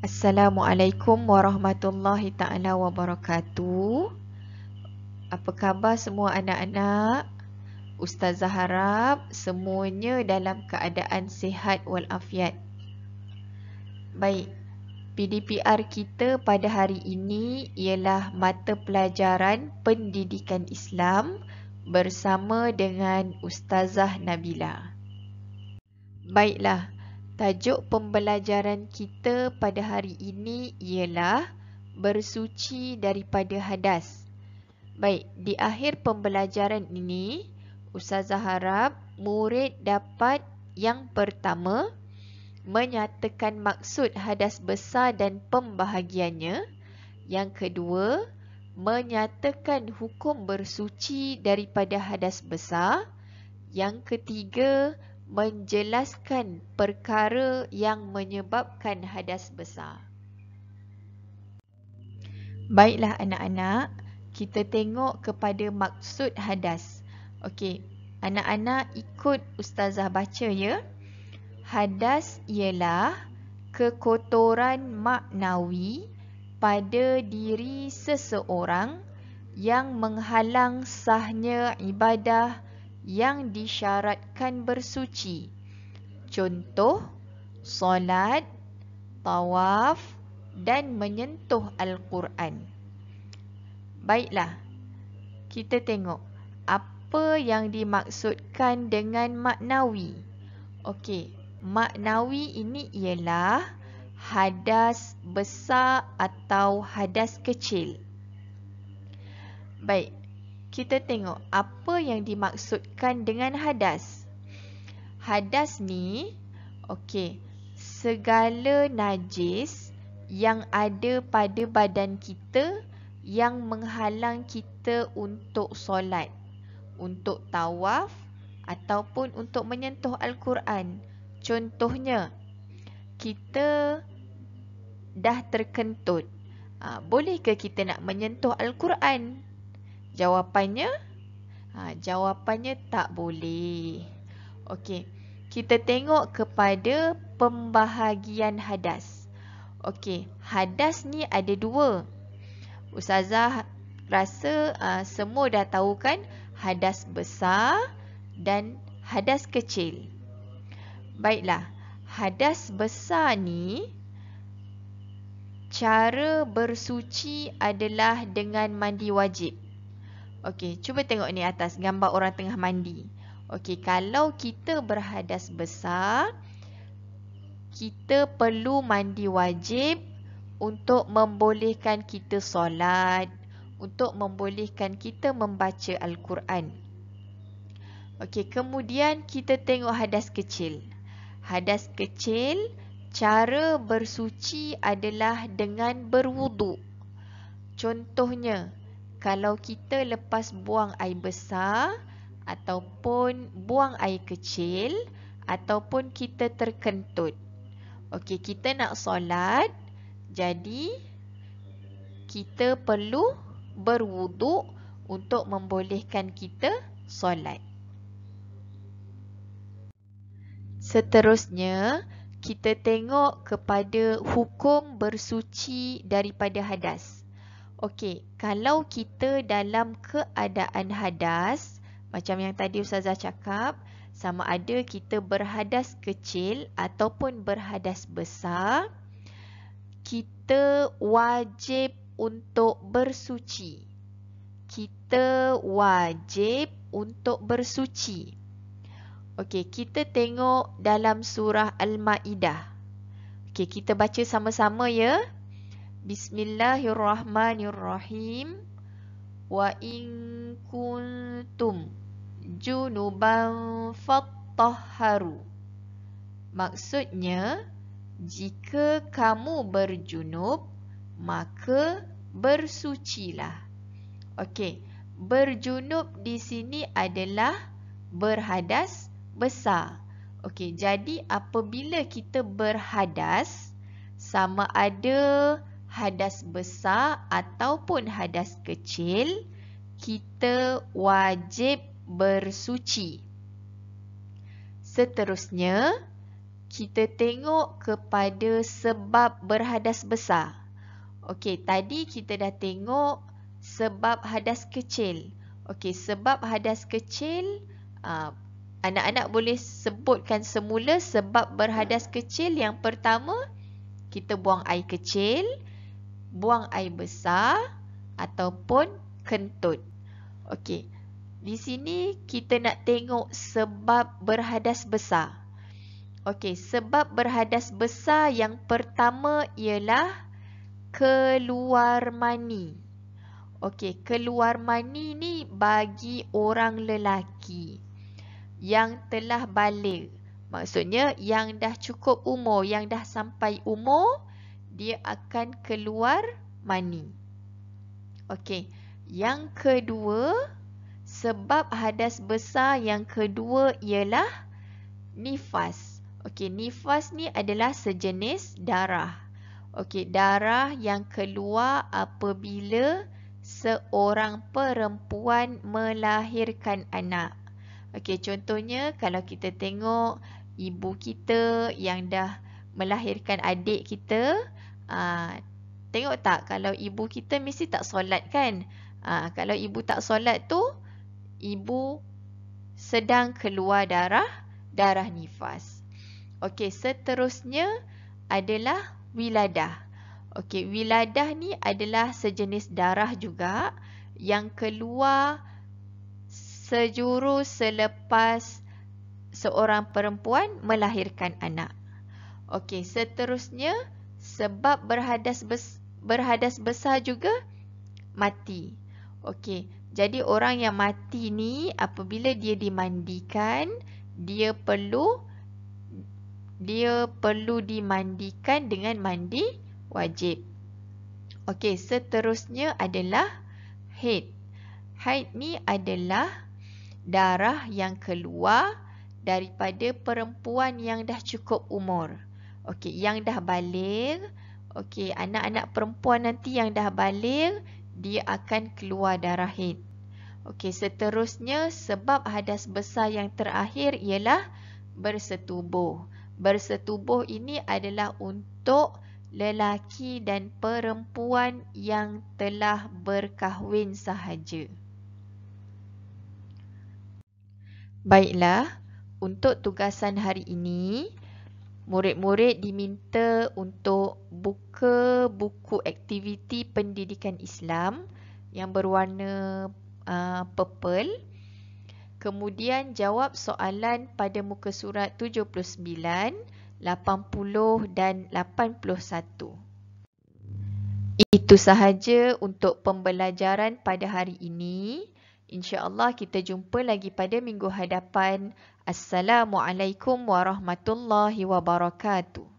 Assalamualaikum warahmatullahi ta'ala wabarakatuh. Apa khabar semua anak-anak? Ustazah harap semuanya dalam keadaan sihat walafiat. Baik, PDPR kita pada hari ini ialah mata pelajaran pendidikan Islam bersama dengan Ustazah Nabila. Baiklah, tajuk pembelajaran kita pada hari ini ialah bersuci daripada hadas. Baik, di akhir pembelajaran ini, Ustazah harap murid dapat yang pertama menyatakan maksud hadas besar dan pembahagiannya. Yang kedua, menyatakan hukum bersuci daripada hadas besar. Yang ketiga, menjelaskan perkara yang menyebabkan hadas besar. Baiklah anak-anak, kita tengok kepada maksud hadas. Okey, anak-anak ikut Ustazah baca ya. Hadas ialah kekotoran maknawi pada diri seseorang yang menghalang sahnya ibadah yang disyaratkan bersuci. Contoh, solat, tawaf dan menyentuh Al-Quran. Baiklah, kita tengok apa yang dimaksudkan dengan maknawi. Okey, maknawi ini ialah hadas besar atau hadas kecil. Baik, kita tengok apa yang dimaksudkan dengan hadas. Hadas ni, okey, segala najis yang ada pada badan kita yang menghalang kita untuk solat, untuk tawaf ataupun untuk menyentuh Al-Quran. Contohnya, kita dah terkentut. Bolehkah kita nak menyentuh Al-Quran? Jawapannya, jawapannya tak boleh. Okey, kita tengok kepada pembahagian hadas. Okey, hadas ni ada dua. Ustazah rasa semua dah tahu kan, hadas besar dan hadas kecil. Baiklah, hadas besar ni cara bersuci adalah dengan mandi wajib. Okey, cuba tengok ni atas gambar orang tengah mandi. Okey, kalau kita berhadas besar, kita perlu mandi wajib untuk membolehkan kita solat, untuk membolehkan kita membaca Al-Quran. Okey, kemudian kita tengok hadas kecil. Hadas kecil, cara bersuci adalah dengan berwuduk. Contohnya, kalau kita lepas buang air besar ataupun buang air kecil ataupun kita terkentut. Okey, kita nak solat, jadi kita perlu berwuduk untuk membolehkan kita solat. Seterusnya, kita tengok kepada hukum bersuci daripada hadas. Okey, kalau kita dalam keadaan hadas, macam yang tadi Ustazah cakap, sama ada kita berhadas kecil ataupun berhadas besar, kita wajib untuk bersuci. Kita wajib untuk bersuci. Okey, kita tengok dalam surah Al-Ma'idah. Okey, kita baca sama-sama ya. Bismillahirrahmanirrahim. Wa in kuntum junuban fattahharu. Maksudnya, jika kamu berjunub, maka bersucilah. Okey, berjunub di sini adalah berhadas besar. Okey, jadi apabila kita berhadas, sama ada hadas besar ataupun hadas kecil, kita wajib bersuci. Seterusnya, kita tengok kepada sebab berhadas besar. Okey, tadi kita dah tengok sebab hadas kecil. Okey, sebab hadas kecil, anak-anak boleh sebutkan semula sebab berhadas kecil. Yang pertama, kita buang air kecil, buang air besar ataupun kentut. Okey, di sini kita nak tengok sebab berhadas besar. Okey, sebab berhadas besar yang pertama ialah keluar mani. Okey, keluar mani ni bagi orang lelaki yang telah balik. Maksudnya yang dah cukup umur, yang dah sampai umur, dia akan keluar mani. Okey, yang kedua, sebab hadas besar yang kedua ialah nifas. Okey, nifas ni adalah sejenis darah. Okey, darah yang keluar apabila seorang perempuan melahirkan anak. Okey, contohnya kalau kita tengok ibu kita yang dah melahirkan adik kita, tengok tak kalau ibu kita mesti tak solat kan? Kalau ibu tak solat tu, ibu sedang keluar darah nifas. Okey, seterusnya adalah wiladah. Okey, wiladah ni adalah sejenis darah juga yang keluar sejurus selepas seorang perempuan melahirkan anak. Okey, seterusnya sebab berhadas besar juga mati. Okey, jadi orang yang mati ni apabila dia dimandikan, dia perlu dimandikan dengan mandi wajib. Okey, seterusnya adalah haid. Haid ni adalah darah yang keluar daripada perempuan yang dah cukup umur. Okey, yang dah balik. Okey, anak-anak perempuan nanti yang dah balik, dia akan keluar darah haid. Okey, seterusnya sebab hadas besar yang terakhir ialah bersetubuh. Bersetubuh ini adalah untuk lelaki dan perempuan yang telah berkahwin sahaja. Baiklah, untuk tugasan hari ini, murid-murid diminta untuk buka buku aktiviti pendidikan Islam yang berwarna purple. Kemudian jawab soalan pada muka surat 79, 80 dan 81. Itu sahaja untuk pembelajaran pada hari ini. InsyaAllah kita jumpa lagi pada minggu hadapan. Assalamualaikum warahmatullahi wabarakatuh.